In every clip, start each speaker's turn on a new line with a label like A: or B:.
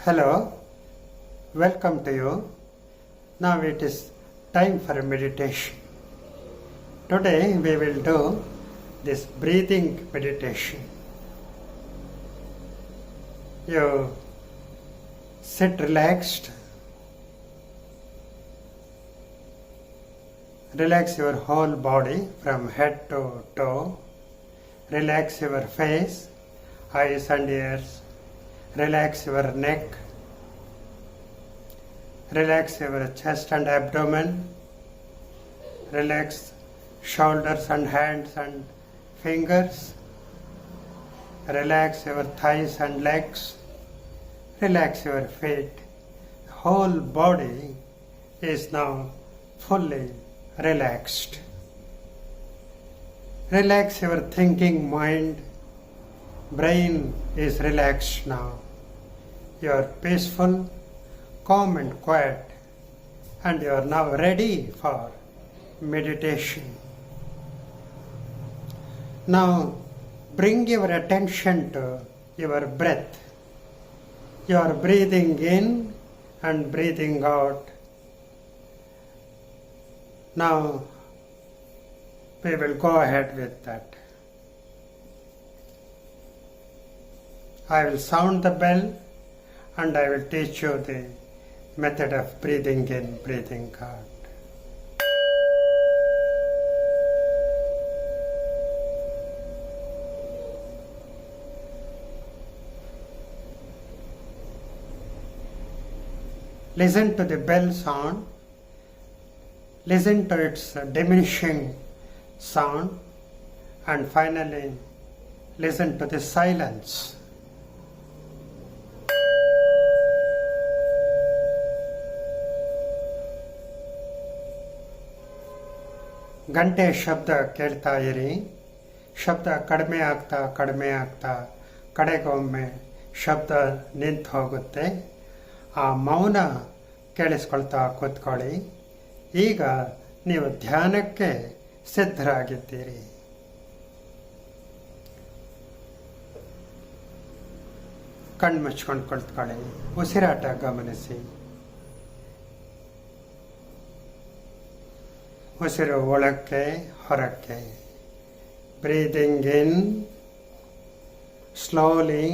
A: Hello, welcome to you. Now it is time for meditation. Today we will do this breathing meditation. You sit relaxed. Relax your whole body from head to toe. Relax your face, eyes and ears. Relax your neck. Relax your chest and abdomen. Relax shoulders and hands and fingers. Relax your thighs and legs. Relax your feet. The whole body is now fully relaxed. Relax your thinking mind. Brain is relaxed now. You are peaceful, calm and quiet, and you are now ready for meditation. Now bring your attention to your breath. You are breathing in and breathing out. Now we will go ahead with that. I will sound the bell and I will teach you the method of breathing in, breathing out. Listen to the bell sound. Listen to its diminishing sound, and finally listen to the silence. ಗಂಟೆ ಶಬ್ದ ಕೇಳ್ತಾ ಇರಿ. ಶಬ್ದ ಕಡಿಮೆ ಆಗ್ತಾ ಕಡೆಗೊಮ್ಮೆ ಶಬ್ದ ನಿಂತು ಹೋಗುತ್ತೆ. ಆ ಮೌನ ಕೇಳಿಸ್ಕೊಳ್ತಾ ಕೂತ್ಕೊಳ್ಳಿ. ಈಗ ನೀವು ಧ್ಯಾನಕ್ಕೆ ಸಿದ್ಧರಾಗಿದ್ದೀರಿ. ಕಣ್ಣು ಮುಚ್ಕೊಂಡು ಕುಳಿತುಕೊಳ್ಳಿ. ಉಸಿರಾಟ ಗಮನಿಸಿ. ಉಸಿರು ಒಳಕ್ಕೆ ಹೊರಕ್ಕೆ. Breathing in slowly,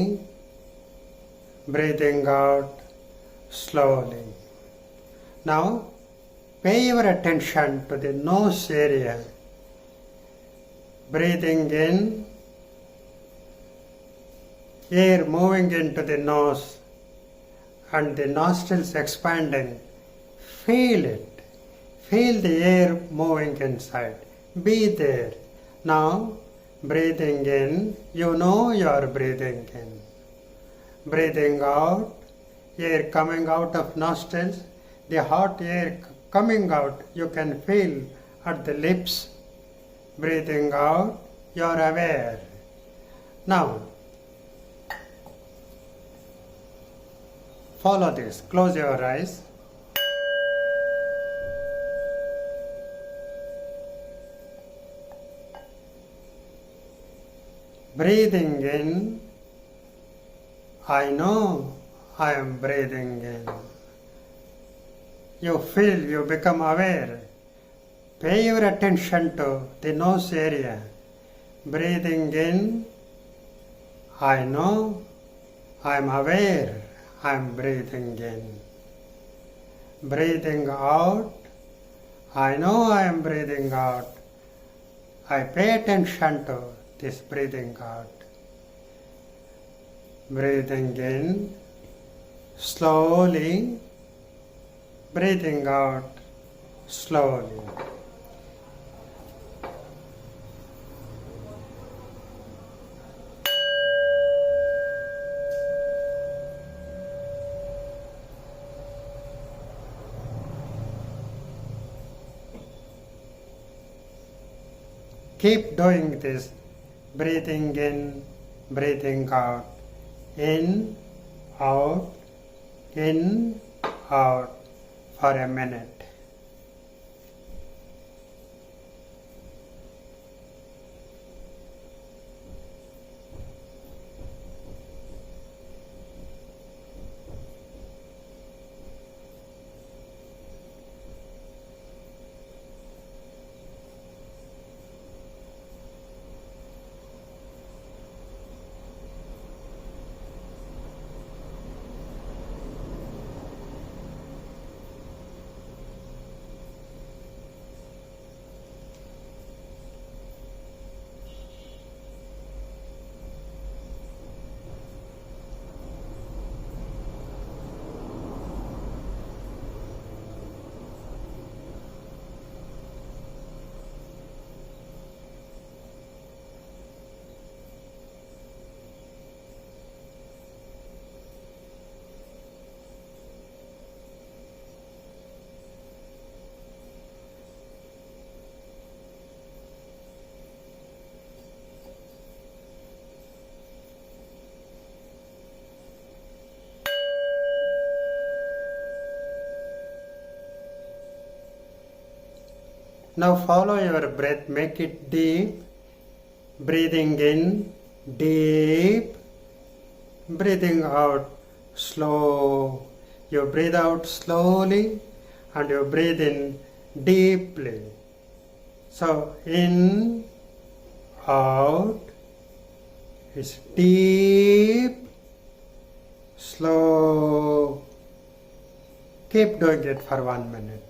A: breathing out slowly. Now pay your attention to the nose area. Breathing in, air moving into the nose and the nostrils expanding. Feel it. Feel the air moving inside. Be there. Now breathing in, you know you are breathing in. Breathing out, air coming out of nostrils, the hot air coming out, you can feel at the lips. Breathing out, you are aware. Now, follow this. Close your eyes. Breathing in, I know I am breathing in. You feel, you become aware. Pay your attention to the nose area. Breathing in, I know, I am aware, I am breathing in. Breathing out, I know I am breathing out. I pay attention to this breathing out. Breathing in, slowly, breathing out slowly. Keep doing this, breathing in, breathing out, in, out, for a minute. Now follow your breath, make it deep. Breathing in, deep. Breathing out, slow. You breathe out slowly and you breathe in deeply. So in, out, is deep, slow. Keep doing it for 1 minute.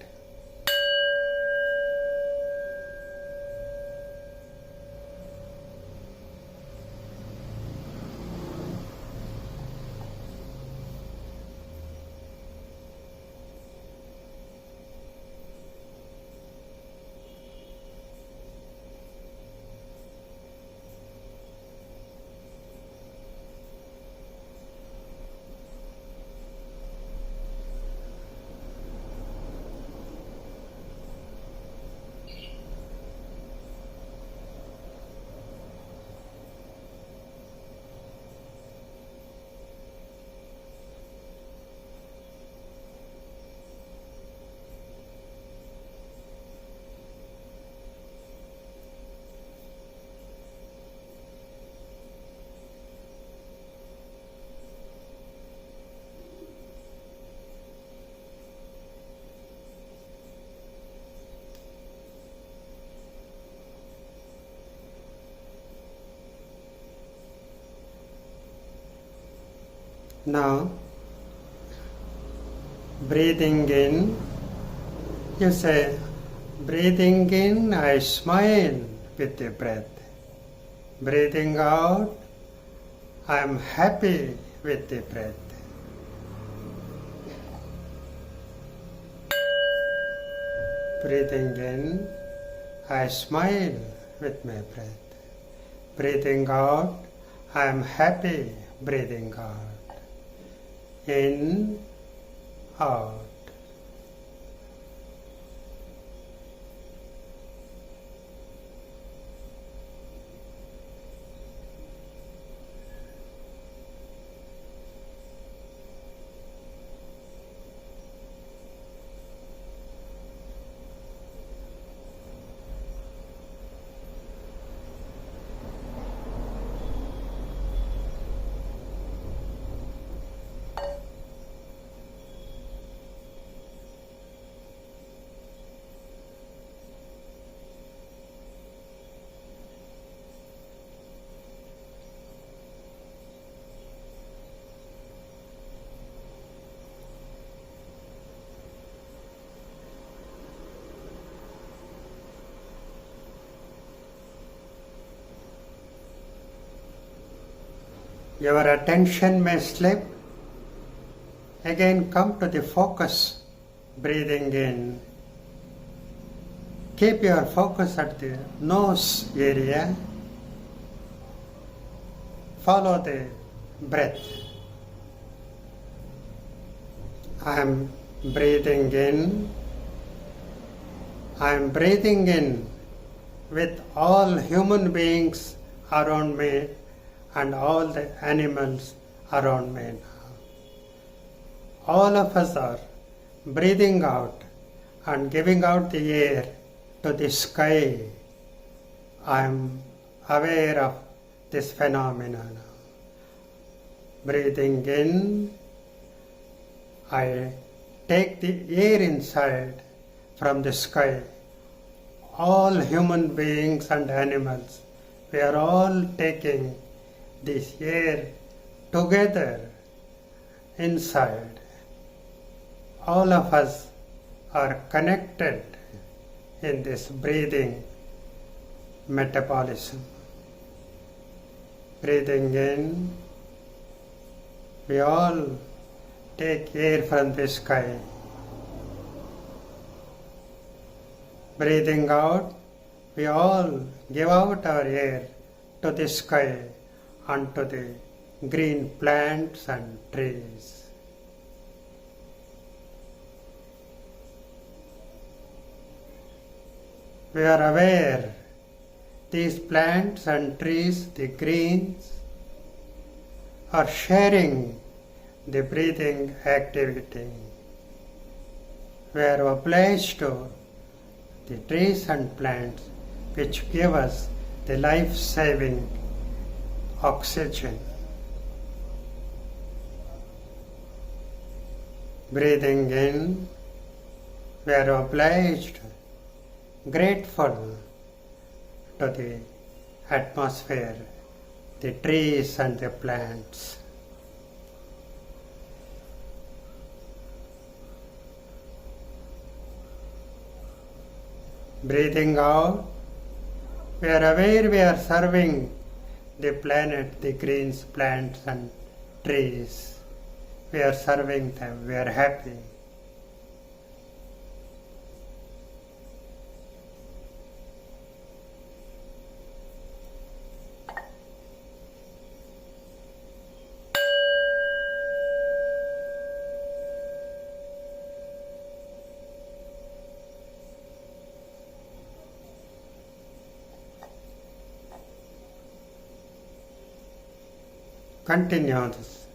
A: Now, breathing in, you say, breathing in, I smile with the breath. Breathing out, I am happy with the breath. Breathing in, I smile with my breath. Breathing out, I am happy breathing out. In, out. Your attention may slip. Again, come to the focus, breathing in. Keep your focus at the nose area. Follow the breath. I am breathing in. I am breathing in with all human beings around me and all the animals around me. All of us are breathing out and giving out the air to the sky. I am aware of this phenomenon. Breathing in, I take the air inside from the sky. All human beings and animals, we are all taking this air together inside. All of us are connected in this breathing metabolism. Breathing in, we all take air from the sky. Breathing out, we all give out our air to the sky and to the green plants and trees. We are aware these plants and trees, the greens, are sharing the breathing activity. We are obliged to the trees and plants which give us the life-saving oxygen. Breathing in, we are obliged, grateful to the atmosphere, the trees and the plants. Breathing out, we are aware we are serving the planet, the greens, plants and trees. We are serving them, we are happy. Continue this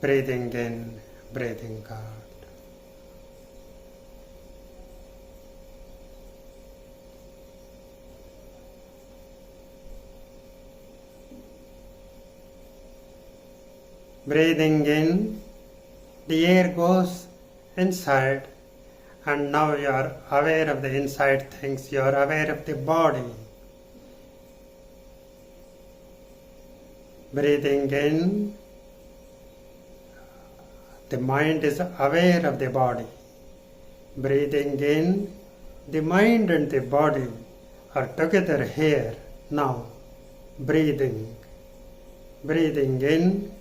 A: breathing in, breathing out. Breathing in, the air goes inside, and now you are aware of the inside things, you are aware of the body. Breathing in, the mind is aware of the body. Breathing in, the mind and the body are together here, now. Breathing. Breathing in,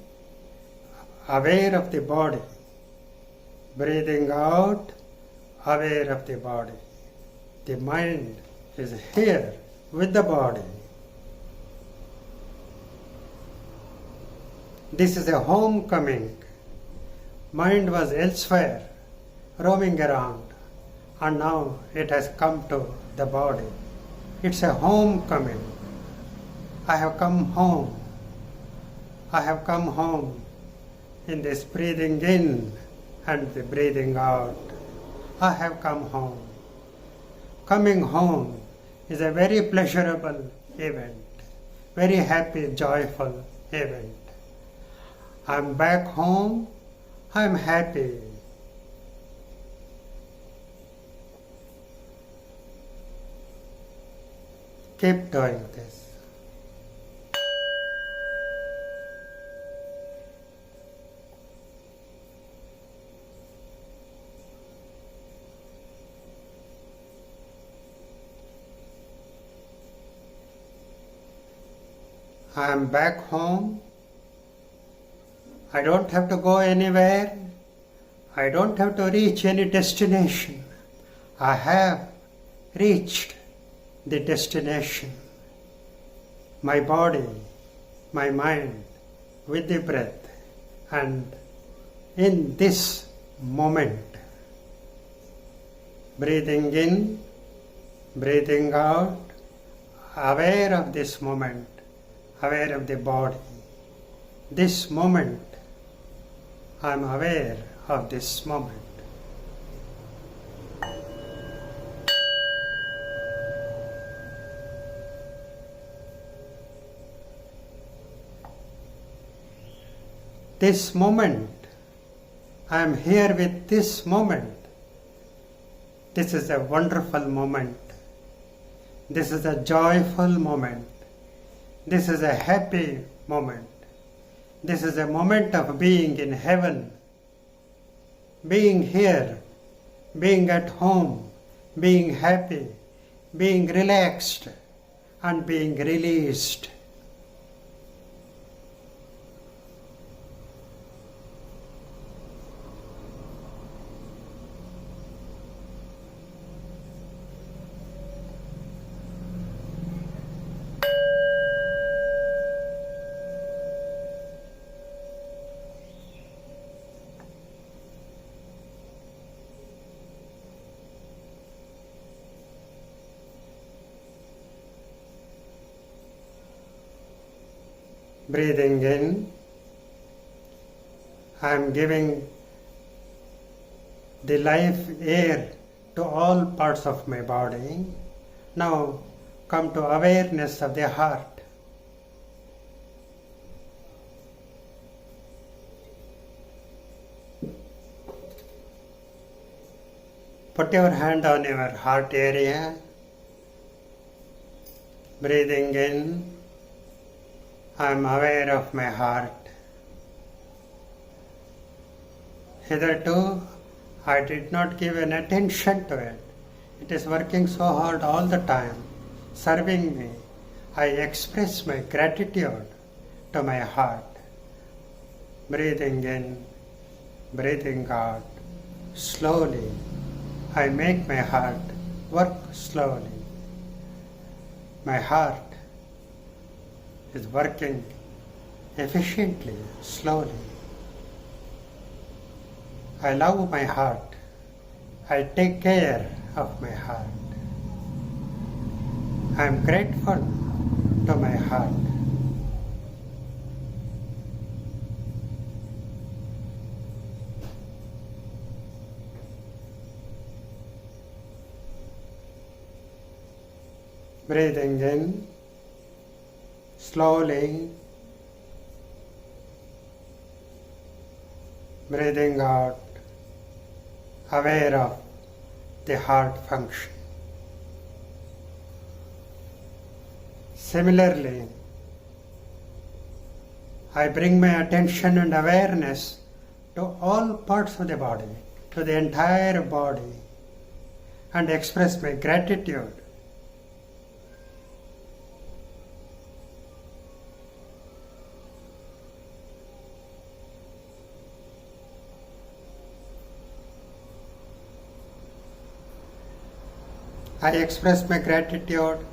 A: aware of the body. Breathing out, aware of the body. The mind is here with the body. This is a homecoming. Mind was elsewhere, roaming around, and now it has come to the body. It's a homecoming. I have come home. I have come home in this breathing in and the breathing out. I have come home. Coming home is a very pleasurable event, very happy, joyful event. I'm back home, I'm happy. Keep doing this. I'm back home. I don't have to go anywhere. I don't have to reach any destination. I have reached the destination. My body, my mind, with the breath. And in this moment, breathing in, breathing out, aware of this moment, aware of the body. This moment, I am aware of this moment. This moment, I am here with this moment. This is a wonderful moment. This is a joyful moment. This is a happy moment. This is a moment of being in heaven, being here, being at home, being happy, being relaxed, and being released. Breathing in, I am giving the life air to all parts of my body. Now come to awareness of the heart. Put your hand on your heart area. Breathing in, I am aware of my heart. Hitherto, I did not give an attention to it. It is working so hard all the time, serving me. I express my gratitude to my heart. Breathing in, breathing out, slowly. I make my heart work slowly. My heart is working efficiently, slowly. I love my heart. I take care of my heart. I am grateful to my heart. Breathing in, slowly, breathing out, aware of the heart function. Similarly, I bring my attention and awareness to all parts of the body, to the entire body, and express my gratitude. I express my gratitude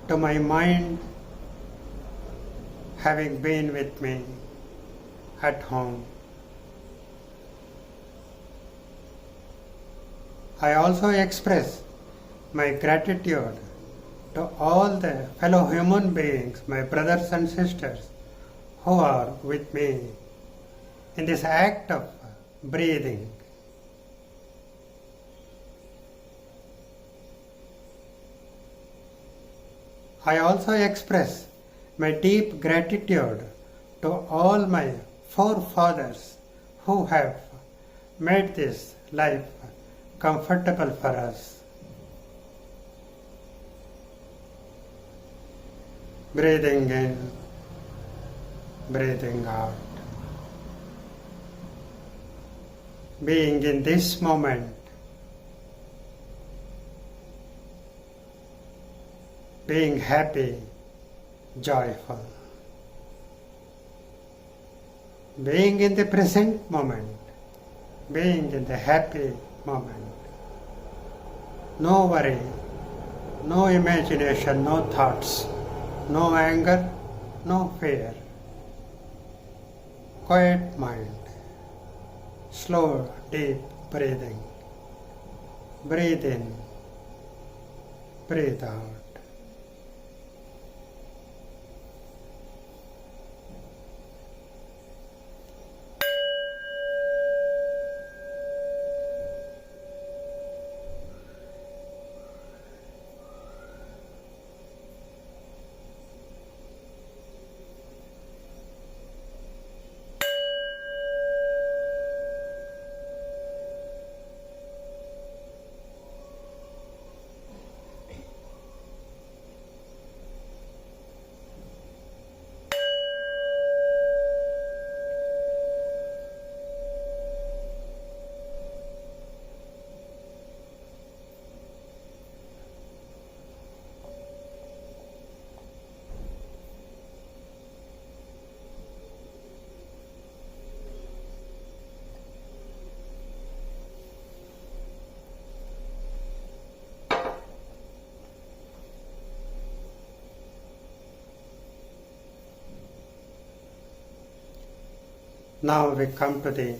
A: to my mind having been with me at home. I also express my gratitude to all the fellow human beings, my brothers and sisters, who are with me in this act of breathing. I also express my deep gratitude to all my forefathers who have made this life comfortable for us. Breathing in, breathing out. Being in this moment, being happy, joyful. Being in the present moment, being in the happy moment. No worry, no imagination, no thoughts, no anger, no fear. Quiet mind, slow, deep breathing. Breathe in, breathe out. Now we come to the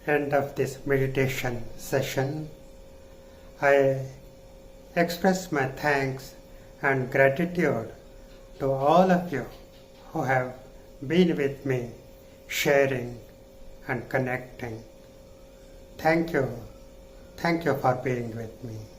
A: end of this meditation session. I express my thanks and gratitude to all of you who have been with me, sharing and connecting. Thank you Thank you for being with me.